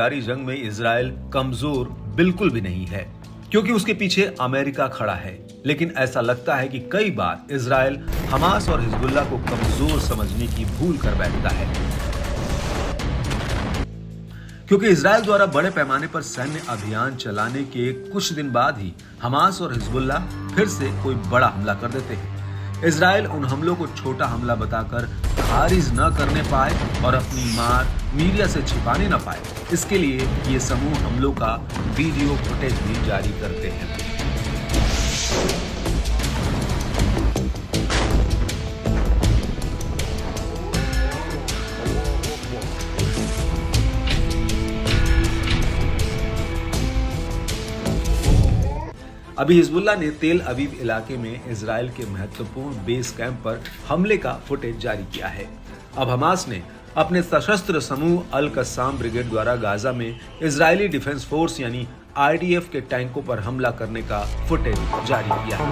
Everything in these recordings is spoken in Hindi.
जारी जंग में इजराइल कमजोर बिल्कुल भी नहीं है, क्योंकि उसके पीछे अमेरिका खड़ा है। लेकिन ऐसा लगता है कि कई बार इजराइल हमास और हिजबुल्लाह को कमजोर समझने की भूल कर बैठता है, क्योंकि इजराइल द्वारा बड़े पैमाने पर सैन्य अभियान चलाने के कुछ दिन बाद ही हमास और हिजबुल्लाह फिर से कोई बड़ा हमला कर देते हैं। इजराइल उन हमलों को छोटा हमला बताकर खारिज न करने पाए और अपनी मार मीडिया से छिपाने न पाए, इसके लिए ये समूह हमलों का वीडियो फुटेज भी जारी करते हैं। अभी हिजबुल्लाह ने तेल अवीव इलाके में इजराइल के महत्वपूर्ण बेस कैंप पर हमले का फुटेज जारी किया है। अब हमास ने अपने सशस्त्र समूह अल कस्साम ब्रिगेड द्वारा गाजा में इजरायली डिफेंस फोर्स यानी IDF के टैंकों पर हमला करने का फुटेज जारी किया है।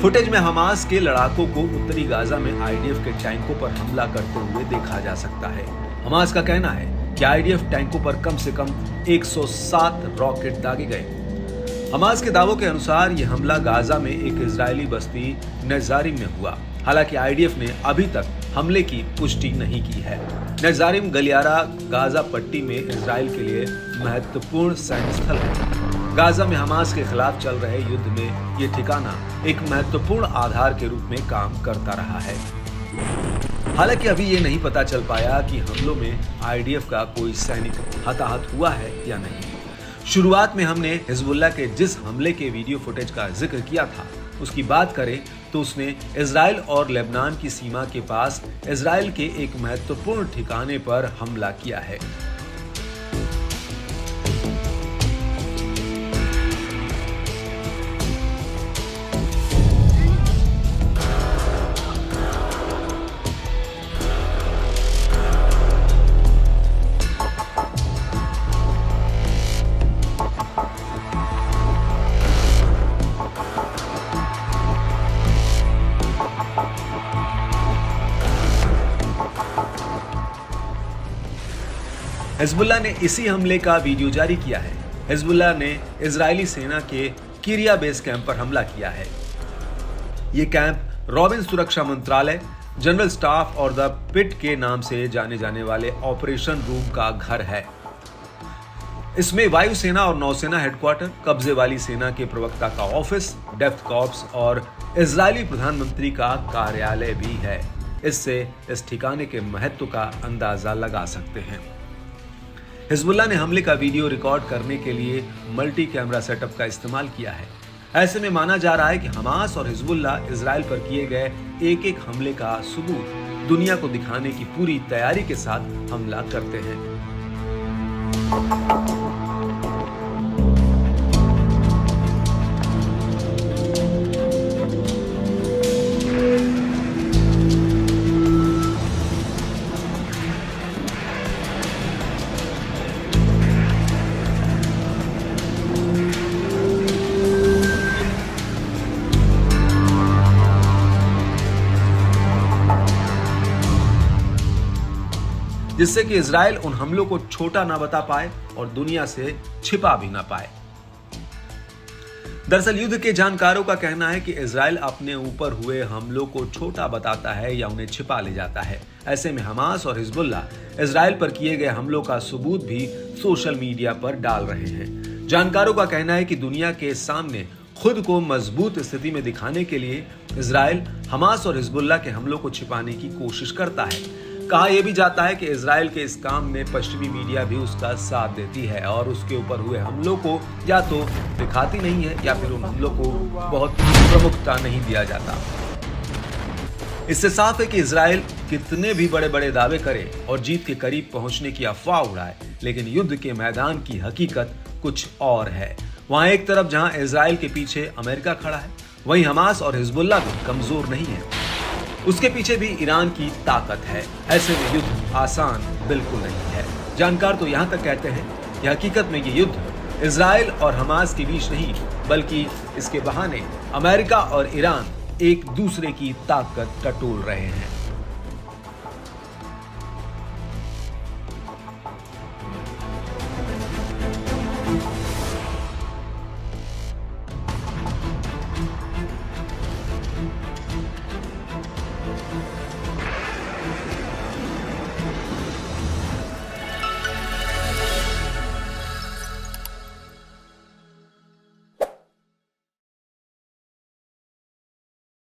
फुटेज में हमास के लड़ाकों को उत्तरी गाजा में IDF के टैंकों पर हमला करते हुए देखा जा सकता है। हमास का कहना है कि IDF टैंकों पर कम से कम 107 रॉकेट दागे गए। हमास के दावों के अनुसार यह हमला गाजा में एक इजरायली बस्ती नजारिम में हुआ। हालांकि IDF ने अभी तक हमले की पुष्टि नहीं की है। नजारिम गलियारा गाजा पट्टी में इजराइल के लिए महत्वपूर्ण सैन्य स्थल है। गाजा में हमास के खिलाफ चल रहे युद्ध में ये ठिकाना एक महत्वपूर्ण आधार के रूप में काम करता रहा है। हालांकि अभी ये नहीं पता चल पाया कि हमलों में IDF का कोई सैनिक हताहत हुआ है या नहीं। शुरुआत में हमने हिजबुल्लाह के जिस हमले के वीडियो फुटेज का जिक्र किया था उसकी बात करें तो उसने इजराइल और लेबनान की सीमा के पास इजराइल के एक महत्वपूर्ण ठिकाने पर हमला किया है। हिजबुल्लाह ने इसी हमले का वीडियो जारी किया है। हिजबुल्लाह ने इजरायली सेना के किरिया बेस कैंप पर हमला किया है। ये कैंप रॉबिन सुरक्षा मंत्रालय, जनरल स्टाफ और द पिट के नाम से जाने जाने वाले ऑपरेशन रूम का घर है। इसमें वायुसेना और नौसेना हेडक्वार्टर, कब्जे वाली सेना के प्रवक्ता का ऑफिस, डेप्थ कॉर्प्स और इजरायली प्रधानमंत्री का कार्यालय भी है। इससे इस ठिकाने के महत्व का अंदाजा लगा सकते हैं। हिजबुल्लाह ने हमले का वीडियो रिकॉर्ड करने के लिए मल्टी कैमरा सेटअप का इस्तेमाल किया है। ऐसे में माना जा रहा है कि हमास और हिजबुल्लाह इजराइल पर किए गए एक एक हमले का सबूत दुनिया को दिखाने की पूरी तैयारी के साथ हमला करते हैं। जिससे कि इजराइल उन हमलों को छोटा ना बता पाए और दुनिया से छिपा भी ना पाए। दरअसल युद्ध के जानकारों का कहना है कि इजराइल अपने ऊपर हुए हमलों को छोटा बताता है या उन्हें छिपा ले जाता है। ऐसे में हमास और हिजबुल्लाह इजराइल पर किए गए हमलों का सबूत भी सोशल मीडिया पर डाल रहे हैं। जानकारों का कहना है कि दुनिया के सामने खुद को मजबूत स्थिति में दिखाने के लिए इजराइल हमास और हिजबुल्लाह के हमलों को छिपाने की कोशिश करता है। कहा यह भी जाता है कि इजराइल के इस काम में पश्चिमी मीडिया भी उसका साथ देती है और उसके ऊपर हुए हमलों को या तो दिखाती नहीं है या फिर उन हमलों को बहुत प्रमुखता नहीं दिया जाता। इससे साफ है कि इजराइल कितने भी बड़े बड़े दावे करे और जीत के करीब पहुंचने की अफवाह उड़ाए, लेकिन युद्ध के मैदान की हकीकत कुछ और है। वहां एक तरफ जहां इजराइल के पीछे अमेरिका खड़ा है, वहीं हमास और हिजबुल्लाह भी कमजोर नहीं है। उसके पीछे भी ईरान की ताकत है। ऐसे में युद्ध आसान बिल्कुल नहीं है। जानकार तो यहां तक कहते हैं कि हकीकत में ये युद्ध इजराइल और हमास के बीच नहीं, बल्कि इसके बहाने अमेरिका और ईरान एक दूसरे की ताकत टटोल रहे हैं।